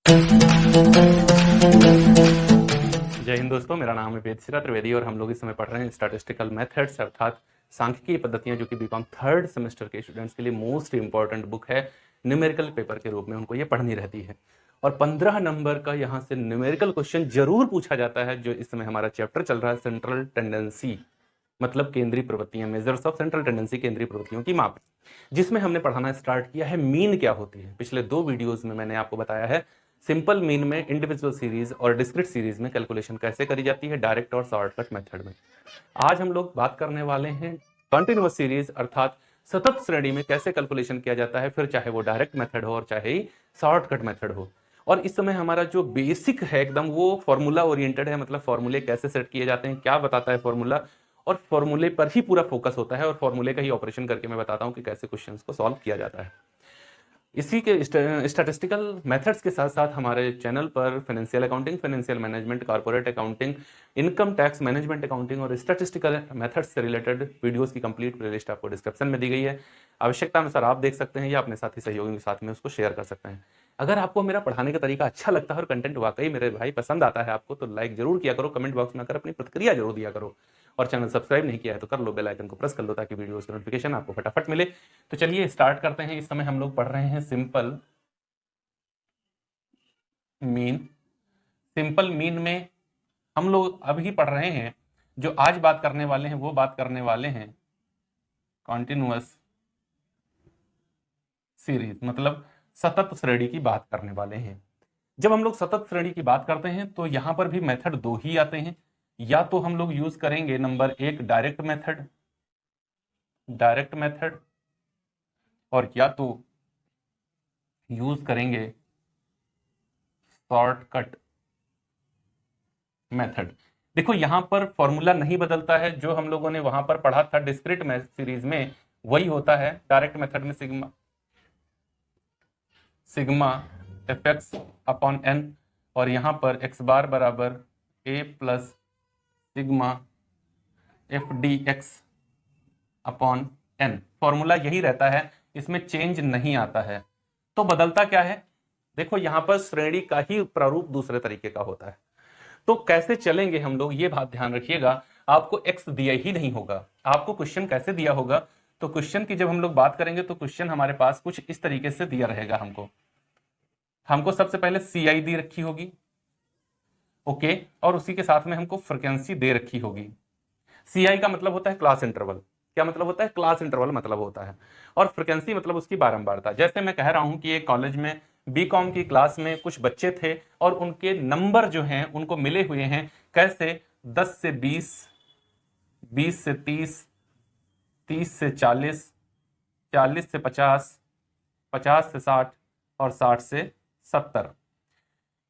जय हिंद दोस्तों, मेरा नाम है वेदश्री त्रिवेदी और हम लोग इस समय पढ़ रहे हैं स्टैटिस्टिकल मेथड्स अर्थात सांख्यिकीय पद्धतियां, जो कि बीकॉम थर्ड सेमेस्टर के स्टूडेंट्स के लिए मोस्ट इंपॉर्टेंट बुक है। न्यूमेरिकल पेपर के रूप में उनको ये पढ़नी रहती है और 15 नंबर का यहाँ से न्यूमेरिकल क्वेश्चन जरूर पूछा जाता है। जो इस समय हमारा चैप्टर चल रहा है सेंट्रल टेंडेंसी, मतलब केंद्रीय प्रवृत्तियां, मेजर्स ऑफ सेंट्रल टेंडेंसी, केंद्रीय प्रवृत्तियों की माप, जिसमें हमने पढ़ाना स्टार्ट किया है मीन क्या होती है। पिछले 2 वीडियोस में मैंने आपको बताया है सिंपल मीन में, इंडिविजुअल सीरीज और डिस्क्रीट सीरीज में कैलकुलेशन कैसे करी जाती है डायरेक्ट और शॉर्टकट मेथड में। आज हम लोग बात करने वाले हैं कंटिन्यूअस सीरीज अर्थात सतत श्रेणी में कैसे कैलकुलेशन किया जाता है, फिर चाहे वो डायरेक्ट मेथड हो और चाहे ही शॉर्टकट मेथड हो। और इस समय हमारा जो बेसिक है एकदम वो फॉर्मूला ओरिएंटेड है, मतलब फॉर्मूले कैसे सेट किए जाते हैं, क्या बताता है फॉर्मूला, और फॉर्मूले पर ही पूरा फोकस होता है और फॉर्मूले का ही ऑपरेशन करके मैं बताता हूं कि कैसे क्वेश्चंस को सॉल्व किया जाता है। इसी के स्टैटिस्टिकल मेथड्स के साथ साथ हमारे चैनल पर financial accounting, financial management, corporate accounting, income tax management accounting और स्टैटिस्टिकल मेथड्स से रिलेटेड वीडियोस की कंप्लीट प्लेलिस्ट आपको डिस्क्रिप्शन में दी गई है। आवश्यकता अनुसार आप देख सकते हैं या अपने साथी सहयोगियों के साथ में उसको शेयर कर सकते हैं। अगर आपको मेरा पढ़ाने का तरीका अच्छा लगता है और कंटेंट वाकई मेरे भाई पसंद आता है आपको, तो लाइक जरूर किया करो, कमेंट बॉक्स में आकर अपनी प्रतिक्रिया जरूर दिया करो और चैनल सब्सक्राइब नहीं किया है तो कर लो, बेल आइकन को प्रेस कर लो ताकि वीडियोस की नोटिफिकेशन आपको फटाफट मिले। तो चलिए स्टार्ट करते हैं। इस समय हम लोग पढ़ रहे हैं सिंपल मीन। सिंपल मीन में हम लोग अभी पढ़ रहे हैं, जो आज बात करने वाले हैं वो बात करने वाले हैं कॉन्टिन्यूअस सीरीज, मतलब सतत श्रेणी की बात करने वाले हैं। जब हम लोग सतत श्रेणी की बात करते हैं तो यहां पर भी मेथड 2 ही आते हैं। या तो हम लोग यूज करेंगे नंबर 1 डायरेक्ट मेथड, और या तो यूज करेंगे शॉर्टकट मेथड। देखो यहां पर फॉर्मूला नहीं बदलता है, जो हम लोगों ने वहां पर पढ़ा था डिस्क्रीट सीरीज में वही होता है। डायरेक्ट मेथड में sigma f x upon n, और यहां पर एक्स बार बराबर a plus sigma f d x upon n. Formula यही रहता है, इसमें चेंज नहीं आता है। तो बदलता क्या है, देखो यहां पर श्रेणी का ही प्रारूप दूसरे तरीके का होता है। तो कैसे चलेंगे हम लोग, ये बात ध्यान रखिएगा। आपको एक्स दिया ही नहीं होगा, आपको क्वेश्चन कैसे दिया होगा। तो क्वेश्चन की जब हम लोग बात करेंगे तो क्वेश्चन हमारे पास कुछ इस तरीके से दिया रहेगा। हमको सबसे पहले सीआई दी रखी होगी, ओके, और उसी के साथ में हमको फ्रीक्वेंसी दे रखी होगी। सीआई का मतलब होता है क्लास इंटरवल। क्या मतलब होता है? क्लास इंटरवल मतलब होता है। और फ्रीक्वेंसी मतलब उसकी बारंबारता। जैसे मैं कह रहा हूं कि एक कॉलेज में बीकॉम की क्लास में कुछ बच्चे थे और उनके नंबर जो हैं उनको मिले हुए हैं कैसे, 10 से 20, 20 से 30, 30 से 40, 40 से 50, 50 से 60 और 60 से 70।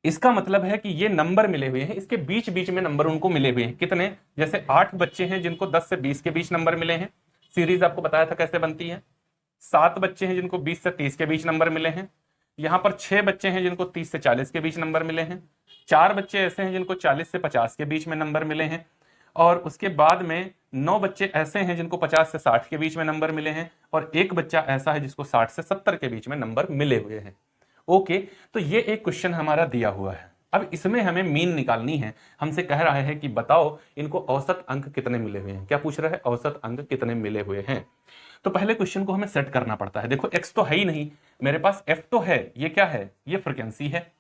इसका मतलब है कि ये नंबर मिले हुए हैं, इसके बीच बीच में नंबर उनको मिले हुए हैं। कितने? जैसे 8 बच्चे हैं जिनको 10 से 20 के बीच नंबर मिले हैं, सीरीज आपको बताया था कैसे बनती है। 7 बच्चे हैं जिनको 20 से 30 के बीच नंबर मिले हैं। यहां पर 6 बच्चे हैं जिनको 30 से 40 के बीच नंबर मिले हैं। 4 बच्चे ऐसे हैं जिनको 40 से 50 के बीच में नंबर मिले हैं। और उसके बाद में 9 बच्चे ऐसे हैं जिनको 50 से 60 के बीच में नंबर मिले हैं। और एक बच्चा ऐसा है जिसको 60 से 70 के बीच में नंबर मिले हुए हैं। ओके, तो ये एक क्वेश्चन हमारा दिया हुआ है। अब इसमें हमें मीन निकालनी है। हमसे कह रहा है कि बताओ इनको औसत अंक कितने मिले हुए हैं। क्या पूछ रहा है? औसत अंक कितने मिले हुए हैं। तो पहले क्वेश्चन को हमें सेट करना पड़ता है। देखो एक्स तो है ही नहीं मेरे पास, एफ तो है, ये क्या है? ये फ्रीक्वेंसी है,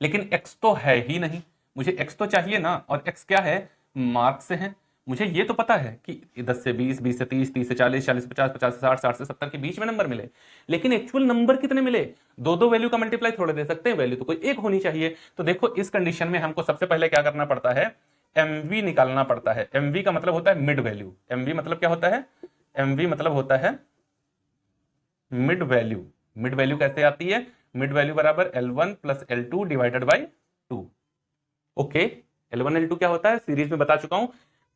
लेकिन एक्स तो है ही नहीं। मुझे एक्स तो चाहिए ना, और एक्स क्या है? मार्क्स है। मुझे ये तो पता है कि 10 से 20, 20 से 30, 30 से 40, 40 से 50, 50 से 60, 60 से 70 के बीच में नंबर मिले, लेकिन एक्चुअल नंबर कितने मिले? दो दो वैल्यू का मल्टीप्लाई थोड़े दे सकते हैं, वैल्यू तो कोई एक होनी चाहिए। तो देखो इस कंडीशन में हमको सबसे पहले क्या करना पड़ता है? एमवी निकालना पड़ता है। एमवी का मतलब होता है मिड वैल्यू। एमवी मतलब क्या होता है? एमवी मतलब होता है मिड वैल्यू। मिड वैल्यू कैसे आती है? मिड वैल्यू बराबर L1 plus L2 divided by 2। Okay, L1 L2 क्या होता है? सीरीज में बता चुका हूं।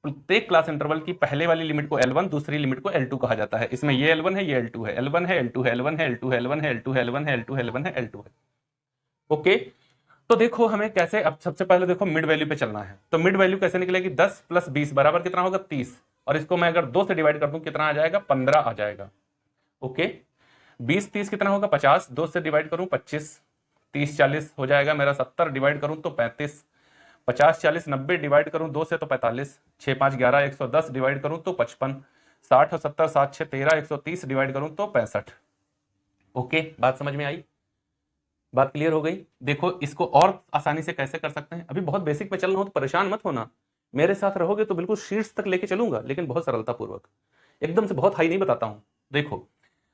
प्रत्येक क्लास इंटरवल की पहले वाली लिमिट को L1, दूसरी लिमिट को L2 कहा जाता है। इसमें ये L1 है, ये L2 है, L1 है, L2 है, L1 है, L2 है, L1 है, L2 है, L1 है, L2 है, L1 है, L2 है। ओके, तो देखो हमें कैसे, अब सबसे पहले देखो मिड वैल्यू पे चलना है। तो मिड वैल्यू कैसे निकलेगी? 10 प्लस 20 बराबर कितना होगा? 30। और इसको मैं अगर 2 से डिवाइड कर दूं कितना आ जाएगा? 15 आ जाएगा। ओके, 20 30 कितना होगा? 50। 2 से डिवाइड करूं 25, 30 40 हो जाएगा मेरा 70, डिवाइड करूं तो 35, 50 40 90 डिवाइड करूं 2 से तो 45, 6 5 11 110 डिवाइड करूं तो 55, 60 और 70 7 6 13 130 डिवाइड करूं तो 65। ओके, बात समझ में आई, बात क्लियर हो गई। देखो इसको और आसानी से कैसे कर सकते हैं, अभी बहुत बेसिक पे चल रहा हूं तो परेशान मत होना, मेरे साथ रहोगे तो बिल्कुल शीर्ष तक लेके चलूंगा, लेकिन बहुत सरलता पूर्वक, एकदम से बहुत हाई नहीं बताता हूं। देखो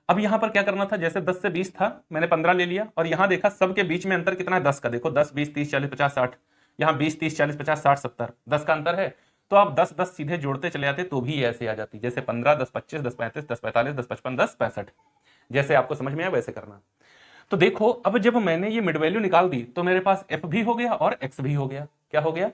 अब यहां पर क्या करना था, जैसे 10 से 20 था, मैंने 15 ले लिया, और यहां देखा सबके बीच में अंतर कितना है, 10 का। देखो 10 20 30 40 50 60, यहां 20 30 40 50 60 70, 10 का अंतर है। तो आप 10 10 सीधे जोड़ते चले जाते तो भी ऐसे आ जाती, जैसे 15 10 25 10 35 10 45 10 55 10 65, जैसे आपको समझ में आया वैसे करना। तो देखो अब जब मैंने ये मिड वैल्यू निकाल दी तो मेरे पास एफ भी हो गया और एक्स भी हो गया। क्या हो गया,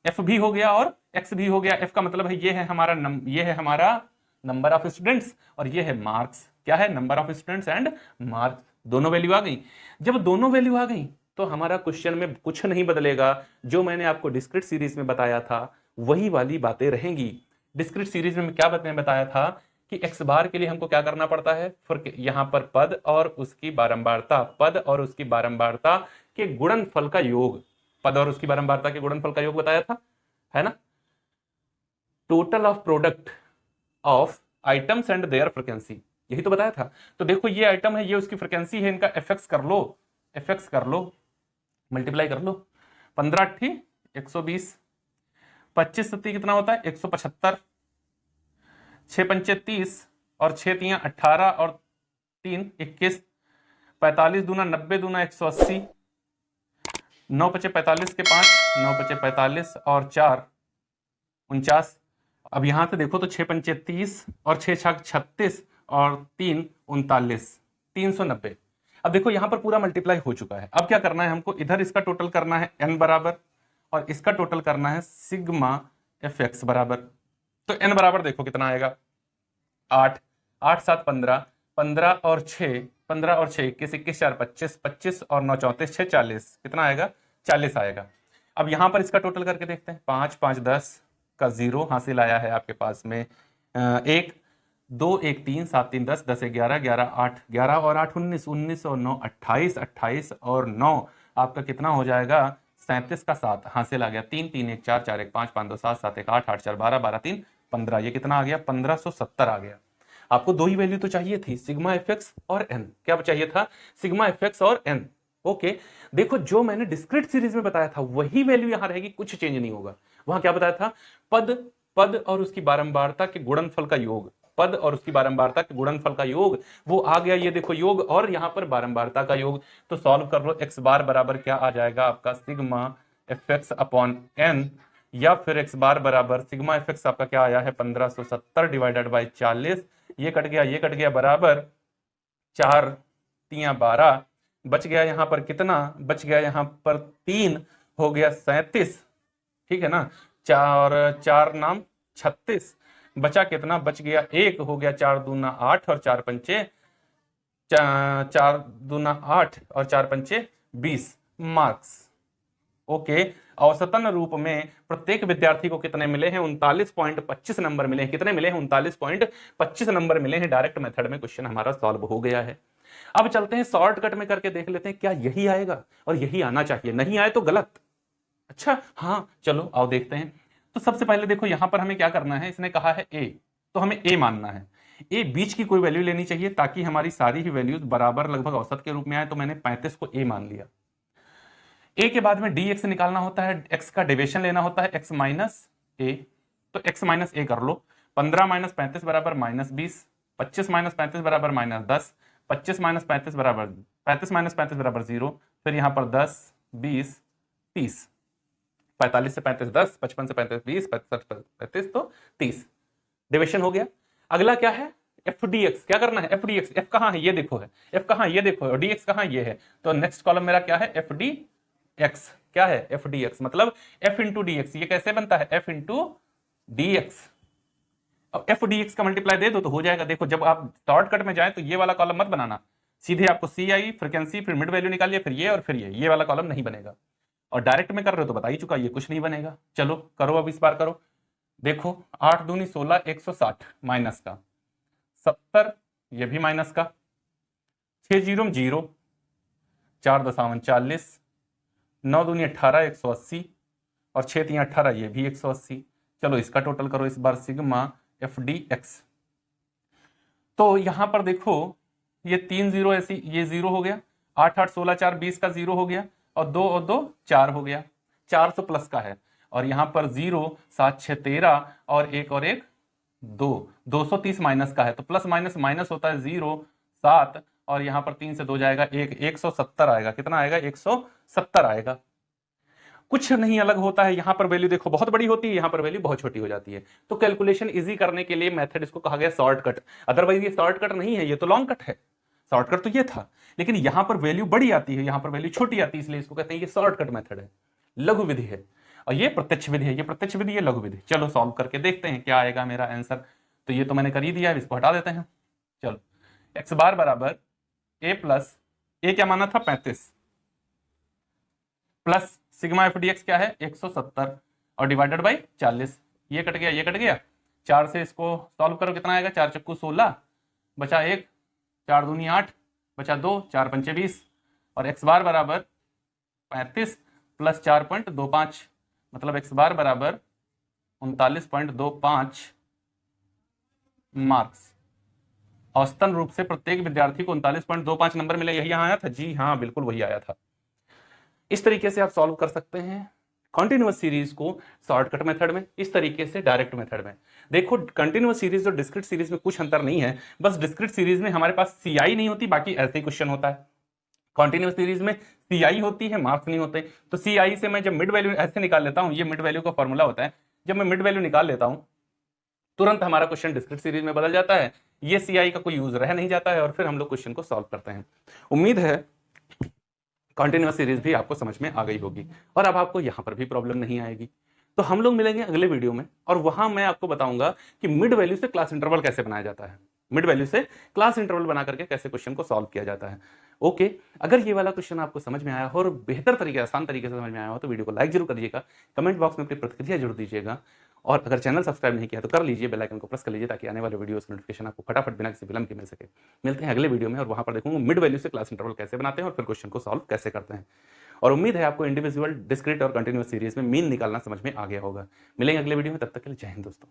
एफ भी हो गया और एक्स भी हो गया। एफ का मतलब है ये है हमारा ये है हमारा नंबर ऑफ स्टूडेंट्स, और ये है मार्क्स। क्या है, number of students and marks. दोनों वैल्यू आ गई। जब दोनों वैल्यू आ गई तो हमारा क्वेश्चन में कुछ नहीं बदलेगा, जो मैंने आपको डिस्क्रीट सीरीज में बताया था वही वाली बातें रहेंगी। डिस्क्रीट सीरीज में क्या बताया था कि एक्स बार के लिए हमको क्या करना पड़ता है, यहां पर पद और उसकी बारंबारता, पद और उसकी बारंबारता के गुणनफल का योग, पद और उसकी बारंबारता के गुणनफल का योग बताया था, है ना। Total of product of items and there frequency, यही तो बताया था। तो देखो ये आइटम है, ये उसकी फ्रीक्वेंसी है, इनका एफएक्स कर लो, एफएक्स कर लो, मल्टीप्लाई कर लो। 15 × 120, 25 सत्ती कितना होता है 175, 6 पंचे 30 और 6 तियां 18 और 3 21, 45 दूना 90 दूना 180, 9 पचे 45 के 5, 9 पचे 45 और 4 49। अब यहां से देखो तो 6 पंचे 30 और 6 छक 36 और 3 39, 390। अब देखो यहां पर पूरा मल्टीप्लाई हो चुका है। अब क्या करना है हमको, इधर इसका टोटल करना है n बराबर, और इसका टोटल करना है सिग्मा एफ एक्स बराबर। तो n बराबर देखो कितना आएगा 8, 8 7 15, 15 और 6, 15 और 6 21, 21 4 25, 25 और 9 34, 6 40, कितना आएगा 40 आएगा। अब यहां पर इसका टोटल करके देखते हैं, 5 5 10 का 0 हासिल आया है आपके पास में, 1 2 1 3 7 3 10 10 11 11 8 11 और 8 19 19 और 9 28 28 और 9 आपका कितना हो जाएगा 37 का 7 हासिल आ गया, 3 3 1 4 4 1 5 5 2 7 7 1 8 8 4 12 12 3 15, ये कितना आ गया 1570 आ गया। आपको दो ही वैल्यू तो चाहिए थी, सिग्मा एफएक्स और एन। क्या चाहिए था, सिग्मा एफएक्स और एन। ओके, देखो जो मैंने डिस्क्रीट सीरीज में बताया था वही वैल्यू यहां रहेगी, कुछ चेंज नहीं होगा। वहां क्या बताया था, पद और उसकी बारंबारता के गुणनफल का योग, पद और उसकी बारंबारता के गुणनफल का योग, वो आ गया। ये देखो योग और यहां पर बारंबारता का योग, तो सॉल्व कर लो। एक्स बार बराबर क्या आ जाएगा आपका सिग्मा एफएक्स अपॉन एन, या फिर एक्स बार बराबर सिग्मा एफएक्स आपका क्या आया है 1570 डिवाइडेड बाई 40, ये कट गया ये कट गया, बराबर 4 3 12, बच गया यहां पर कितना, बच गया यहां पर 3, हो गया 37, ठीक है ना। 4 4 नाम 36, बचा कितना, बच गया 1, हो गया 4 दूना 8 और 4 पंचे 4 दूना 8 और 4 पंचे 20 मार्क्स। ओके, औसतन रूप में प्रत्येक विद्यार्थी को कितने मिले हैं 39.25 नंबर मिले हैं। कितने मिले हैं 39.25 नंबर मिले हैं। डायरेक्ट मेथड में क्वेश्चन हमारा सॉल्व हो गया है। अब चलते हैं शॉर्टकट में करके देख लेते हैं क्या यही आएगा, और यही आना चाहिए, नहीं आए तो गलत। अच्छा हाँ चलो आओ देखते हैं। तो सबसे पहले देखो यहां पर हमें क्या करना है, इसने कहा है ए, तो हमें ए मानना है। ए बीच की कोई वैल्यू लेनी चाहिए ताकि हमारी सारी ही वैल्यूज बराबर लगभग औसत के रूप में आए, तो मैंने 35 को ए मान लिया। ए के बाद में डी एक्स निकालना होता है, एक्स का डेविएशन लेना होता है, एक्स माइनस ए, तो एक्स माइनस ए कर लो। 15 माइनस 35 बराबर -20, 25 माइनस 35 बराबर -10, 25 माइनस 35 बराबर 35 माइनस 35 बराबर 0, फिर यहां पर 10 20 30, 45 से 35 10, 55 से 35 20, 35 तो 30, डिविएशन हो गया। अगला क्या है एफ डी एक्स, क्या करना है एफ डी एक्स। एफ कहां है ये देखो है, एफ कहां ये देखो है, और डी एक्स कहां ये है, तो नेक्स्ट कॉलम मेरा क्या है एफ डी एक्स। क्या है एफ डी एक्स, मतलब एफ इंटू डी एक्स। ये कैसे बनता है एफ इंटू डी एक्स। अब एफ डी एक्स का मल्टीप्लाई दे दो तो हो जाएगा। देखो जब आप शॉर्टकट में जाए तो ये वाला कॉलम मत बनाना, सीधे आपको सी आई फ्रीक्वेंसी फिर मिड वैल्यू निकालिए, फिर ये और फिर ये वाला कॉलम नहीं बनेगा। और डायरेक्ट में कर रहे हो तो बता ही चुका ये कुछ नहीं बनेगा। चलो करो अब इस बार करो। देखो 8 दूनी 16, 160 माइनस का 70, ये भी माइनस का, 6 0 0, 4×40, 9 दूनी 18, 180 और 6 3 18, ये भी 180। चलो इसका टोटल करो इस बार, सिग्मा एफ डी एक्स। तो यहां पर देखो ये 3 0 ऐसी, ये 0 हो गया, 8 8 16 4 20 का 0 हो गया, और 2 और 2 4 हो गया, 400 प्लस का है। और यहां पर 0 7 6 13 और 1 2 230 माइनस का है, तो प्लस माइनस माइनस होता है 0 7, और यहां पर 3 से 2 जाएगा 1, 170 आएगा। कितना आएगा? 170 आएगा। कुछ नहीं अलग होता है। यहां पर वैल्यू देखो बहुत बड़ी होती है, यहां पर वैल्यू बहुत छोटी हो जाती है। तो कैलकुलेशन इजी करने के लिए मेथड इसको कहा गया शॉर्टकट। अदरवाइज ये शॉर्टकट नहीं है, ये तो लॉन्ग कट है। शॉर्टकट तो ये था, लेकिन यहां पर वैल्यू बड़ी आती है, यहां पर वैल्यू छोटी आती है, इसलिए इसको कहते हैं ये शॉर्टकट मेथड है, लघु विधि है। और ये प्रत्यक्ष विधि है, ये प्रत्यक्ष विधि, ये लघु विधि। चलो सॉल्व करके देखते हैं क्या आएगा मेरा आंसर। तो ये तो मैंने कर ही दिया है, इसको हटा देते हैं। चलो एक्स बार बराबर ए प्लस, ए क्या माना था 35, plus sigma f d x क्या है 170, और डिवाइडेड बाई 40। ये कट गया, ये कट गया, 4 से इसको सॉल्व करो, कितना आएगा? 4 चक्कू 16, बचा 1, 4 दूनी 8, बचा 2, 4 पंचे 20, और एक्स बार बराबर 35 प्लस 4.25, मतलब एक्स बार बराबर 39.25 मार्क्स। औसतन रूप से प्रत्येक विद्यार्थी को 39.25 नंबर मिले, यही यहां आया था? जी हाँ, बिल्कुल वही आया था। इस तरीके से आप सॉल्व कर सकते हैं कॉन्टिन्यूअस सीरीज को शॉर्टकट मेथड में, इस तरीके से डायरेक्ट मेथड में। देखो कंटिन्यूअस सीरीज और डिस्क्रीट सीरीज में कुछ अंतर नहीं है, बस डिस्क्रीट सीरीज में हमारे पास सीआई नहीं होती, बाकी ऐसे ही क्वेश्चन होता है। कॉन्टिन्यूअस सीरीज में सीआई होती है, मार्क्स नहीं होते। तो सीआई से मैं जब मिड वैल्यू ऐसे निकाल लेता हूं, ये मिड वैल्यू का फॉर्मूला होता है, जब मैं मिड वैल्यू निकाल लेता हूं तुरंत हमारा क्वेश्चन डिस्क्रीट सीरीज में बदल जाता है, ये सीआई का कोई यूज रह नहीं जाता है, और फिर हम लोग क्वेश्चन को सॉल्व करते हैं। उम्मीद है कॉन्टिन्यूअस सीरीज भी आपको समझ में आ गई होगी, और अब आपको यहां पर भी प्रॉब्लम नहीं आएगी। तो हम लोग मिलेंगे अगले वीडियो में, और वहां मैं आपको बताऊंगा कि मिड वैल्यू से क्लास इंटरवल कैसे बनाया जाता है, मिड वैल्यू से क्लास इंटरवल बना करके कैसे क्वेश्चन को सॉल्व किया जाता है। ओके, अगर ये वाला क्वेश्चन आपको समझ में आया हो और बेहतर तरीके, आसान तरीके से समझ में आया हो, तो वीडियो को लाइक जरूर करिएगा, कमेंट बॉक्स में अपनी प्रतिक्रिया जरूर दीजिएगा, और अगर चैनल सब्सक्राइब नहीं किया तो कर लीजिए, बेल आइकन को प्रेस कर लीजिए, ताकि आने वाले वीडियोस की नोटिफिकेशन आपको फटाफट बिना किसी विलंब के मिल सके। मिलते हैं अगले वीडियो में, और वहां पर देखूंगा मिड वैल्यू से क्लास इंटरवल कैसे बनाते हैं और फिर क्वेश्चन को सॉल्व कैसे करते हैं। और उम्मीद है आपको इंडिविजुअल, डिस्क्रीट और कंटिन्यूअस सीरीज में मीन निकालना समझ में आ गया होगा। मिलेंगे अगले वीडियो में, तब तक के लिए जय हिंद दोस्तों।